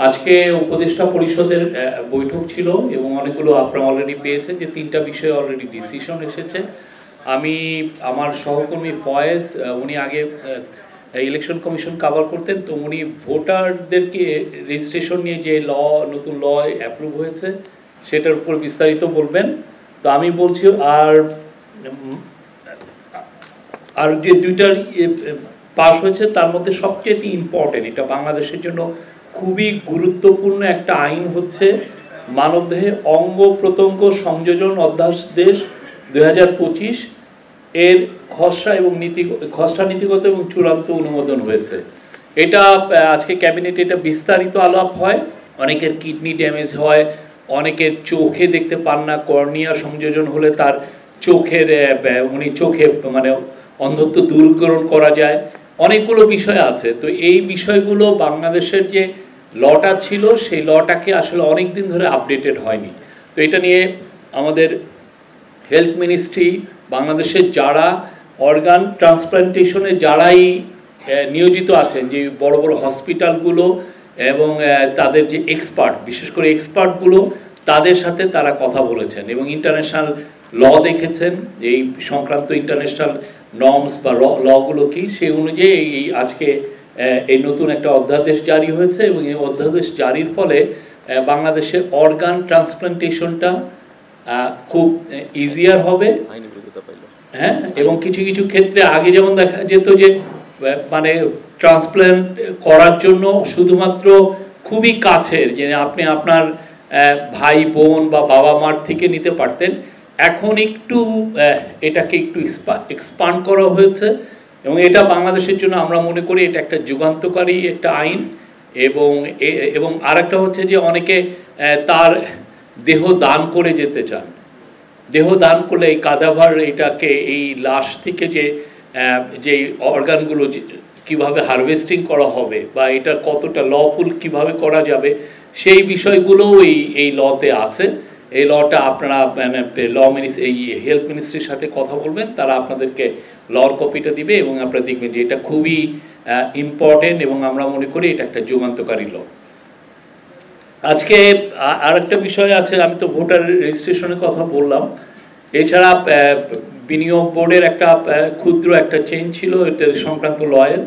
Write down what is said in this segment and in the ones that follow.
আজকে উপদেষ্টা পরিষদের বৈঠক ছিল এবং অনেকগুলো আপনারা অলরেডি পেয়েছেন যে 3টা বিষয়ে অলরেডি ডিসিশন এসেছে। আমি আমার সহকর্মী ফয়েজ উনি আগে ইলেকশন কমিশন কভার করতেন, তো উনি ভোটারদেরকে রেজিস্ট্রেশন নিয়ে যে নতুন ল অ্যাপ্রুভ হয়েছে সেটার উপর বিস্তারিত বলবেন। তো আমি বলছি আর যে 2টার পাস হয়েছে তার মধ্যে সবচেয়ে ইম্পর্টেন্ট, এটা বাংলাদেশের জন্য খুবই গুরুত্বপূর্ণ একটা আইন হচ্ছে মানবদেহে অঙ্গ প্রত্যঙ্গ সংযোজন অধ্যাদেশ 2025 এর খসড়া নীতিগত এবং চূড়ান্ত অনুমোদন হয়েছে। এটা আজকে ক্যাবিনেটে এটা বিস্তারিত আলাপ হয়। অনেকের কিডনি ড্যামেজ হয়, অনেকের চোখে দেখতে পান না, কর্নিয়া সংযোজন হলে তার চোখে মানে অন্ধত্ব দূরীকরণ করা যায়, অনেকগুলো বিষয় আছে। তো এই বিষয়গুলো বাংলাদেশের যে লটা ছিল সেই লটাকে আসলে অনেক দিন ধরে আপডেটেড হয়নি। তো এটা নিয়ে আমাদের হেলথ মিনিস্ট্রি, বাংলাদেশের যারা অর্গান ট্রান্সপ্লান্টেশনে যারাই নিয়োজিত আছেন, যে বড় বড় হসপিটালগুলো এবং তাদের যে এক্সপার্ট, বিশেষ করে এক্সপার্টগুলো, তাদের সাথে তারা কথা বলেছেন এবং ইন্টারন্যাশনাল ল দেখেছেন যে এই সংক্রান্ত ইন্টারন্যাশনাল নর্মস বা লগুলো কি, সেই অনুযায়ী এই আজকে এই নতুন একটা অধ্যাদেশ জারি হয়েছে এবং এই অধ্যাদেশ জারির ফলে বাংলাদেশে অর্গান ট্রান্সপ্লান্টেশনটা খুব ইজিয়ার হবে। হ্যাঁ, এবং কিছু কিছু ক্ষেত্রে আগে যেমন দেখা যেত যে মানে ট্রান্সপ্লান্ট করার জন্য শুধুমাত্র খুবই কাছের, যে আপনি আপনার ভাই বোন বা বাবা মার থেকে নিতে পারতেন, এখন একটু এটাকে একটু এক্সপান্ড করা হয়েছে এবং এটা বাংলাদেশের জন্য আমরা মনে করি এটা একটা যুগান্তকারী একটা আইন। এবং আরেকটা হচ্ছে যে অনেকে তার দেহ দান করে যেতে চান, দেহ দান করলে এই কাদাভার এটাকে এই লাশ থেকে যে অর্গানগুলো কিভাবে হারভেস্টিং করা হবে বা এটা কতটা লফুল কিভাবে করা যাবে, সেই বিষয়গুলোও এই লতে আছে। এই লটা আপনারা এই হেলথ মিনিস্ট্রির সাথে কথা বলবেন, তারা আপনাদেরকে লর কপিটা দিবে এবং আপনারা দেখবেন যে এটা খুবই ইম্পর্টেন্ট এবং আমরা মনে করি এটা একটা যুগান্তকারী ল। আজকে আরেকটা বিষয় আছে, আমি তো ভোটার রেজিস্ট্রেশনের কথা বললাম, এছাড়া বিনিয়োগ বোর্ডের একটা ক্ষুদ্র একটা চেঞ্জ ছিল এটা সংক্রান্ত লয়ের।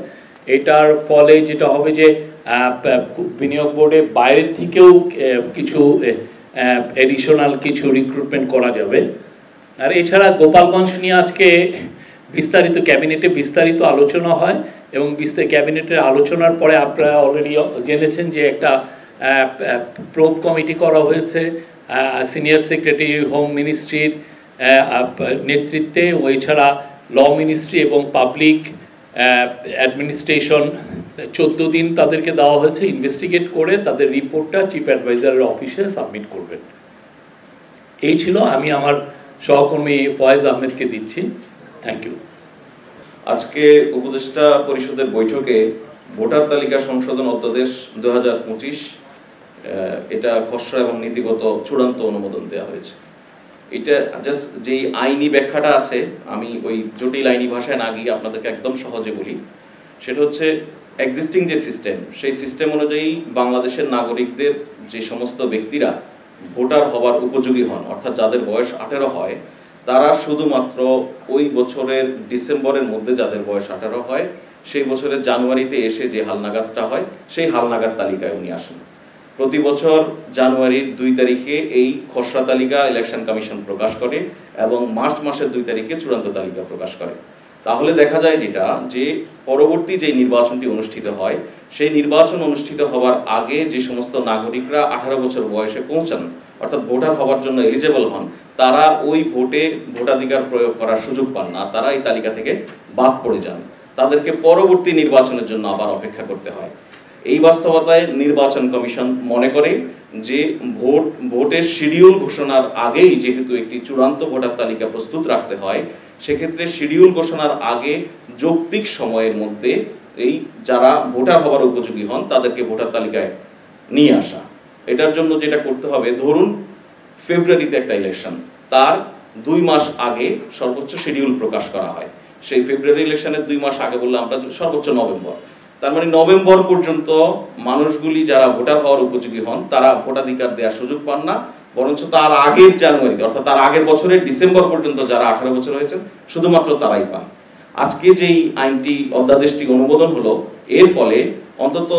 এটার ফলে যেটা হবে যে বিনিয়োগ বোর্ডে বাইরের থেকেও কিছু এডিশনাল কিছু রিক্রুটমেন্ট করা যাবে। আর এছাড়া গোপালগঞ্জ নিয়ে আজকে বিস্তারিত ক্যাবিনেটে বিস্তারিত আলোচনা হয় এবং ক্যাবিনেটের আলোচনার পরে আপনারা অলরেডি জেনেছেন যে একটা প্রোব কমিটি করা হয়েছে সিনিয়র সেক্রেটারি হোম মিনিস্ট্রির নেতৃত্বে, এছাড়া ল মিনিস্ট্রি এবং পাবলিক অ্যাডমিনিস্ট্রেশন 14 দিন তাদেরকে দেওয়া হয়েছে ইনভেস্টিগেট করে তাদের রিপোর্টটা চিফ অ্যাডভাইজারের অফিসে সাবমিট করবেন। এই ছিল, আমি আমার সহকর্মী ফয়েজ আহমেদকে দিচ্ছি। Thank you. আজকে উপদেষ্টা পরিষদের বৈঠকে ভোটার তালিকা সংশোধন অধ্যাদেশ 2025 এটা খসড়া এবং নীতিগত চূড়ান্ত অনুমোদন দেওয়া হয়েছে। এটা জাস্ট যে আইনি ব্যাখ্যাটা আছে, আমি ওই জটিল আইনি ভাষায় না গিয়ে আপনাদেরকে একদম সহজে বলি। সেটা হচ্ছে এক্সিস্টিং যে সিস্টেম, সেই সিস্টেম অনুযায়ী বাংলাদেশের নাগরিকদের যে সমস্ত ব্যক্তিরা ভোটার হওয়ার উপযোগী হন, অর্থাৎ যাদের বয়স 18 হয়, তারা শুধুমাত্র ওই বছরের ডিসেম্বরের মধ্যে যাদের বয়স 18 হয়, সেই বছরের জানুয়ারিতে এসে যে হালনাগাদটা হয় সেই হালনাগাদ তালিকায় উনি আসেন। প্রতি বছর জানুয়ারির 2 তারিখে এই খসড়া তালিকা ইলেকশন কমিশন প্রকাশ করে এবং মার্চ মাসের 2 তারিখে চূড়ান্ত তালিকা প্রকাশ করে। তাহলে দেখা যায় যেটা যে পরবর্তী যে নির্বাচনটি অনুষ্ঠিত হয়, সেই নির্বাচন অনুষ্ঠিত হওয়ার আগে যে সমস্ত নাগরিকরা 18 বছর বয়সে পৌঁছান, অর্থাৎ ভোটার হওয়ার জন্য এলিজেবল হন, তারা ওই ভোটে ভোটাধিকার প্রয়োগ করার সুযোগ পান না, তারা এই তালিকা থেকে বাদ পড়ে যান। তাদেরকে পরবর্তী নির্বাচনের জন্য আবার অপেক্ষা করতে হয়। এই বাস্তবতায় নির্বাচন কমিশন মনে করে যে ভোটের শিডিউল ঘোষণার আগেই যেহেতু একটি চূড়ান্ত ভোটার তালিকা প্রস্তুত রাখতে হয়, সেক্ষেত্রে শিডিউল ঘোষণার আগে যৌক্তিক সময়ের মধ্যে এই যারা ভোটার হওয়ার উপযোগী হন তাদেরকে ভোটার তালিকায় নিয়ে আসা। এটার জন্য যেটা করতে হবে, ধরুন ফেব্রুয়ারিতে একটা ইলেকশন, তার 2 মাস আগে সর্বোচ্চ শিডিউল প্রকাশ করা হয়। সেই ফেব্রুয়ারি ইলেকশনের 2 মাস আগে বললে আমরা সর্বোচ্চ নভেম্বর, তার মানে নভেম্বর পর্যন্ত মানুষগুলি যারা ভোটার হওয়ার উপযোগী হন তারা ভোটাধিকার দেওয়ার সুযোগ পান না, বরঞ্চ তার আগের জানুয়ারিতে অর্থাৎ তার আগের বছরের ডিসেম্বর পর্যন্ত যারা 18 বছর হয়েছে শুধুমাত্র তারাই পান। আজকে যেই আইনটি অধ্যাদেশটি অনুমোদন হলো, এর ফলে অন্তত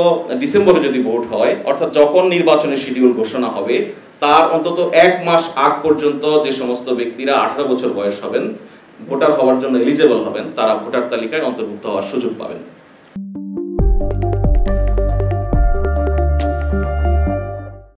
ডিসেম্বরে যদি ভোট হয়, অর্থাৎ যখন নির্বাচনের শিডিউল ঘোষণা হবে তার অন্তত 1 মাস আগ পর্যন্ত যে সমস্ত ব্যক্তিরা 18 বছর বয়স হবেন, ভোটার হওয়ার জন্য এলিজেবল হবেন, তারা ভোটার তালিকায় অন্তর্ভুক্ত হওয়ার সুযোগ পাবেন।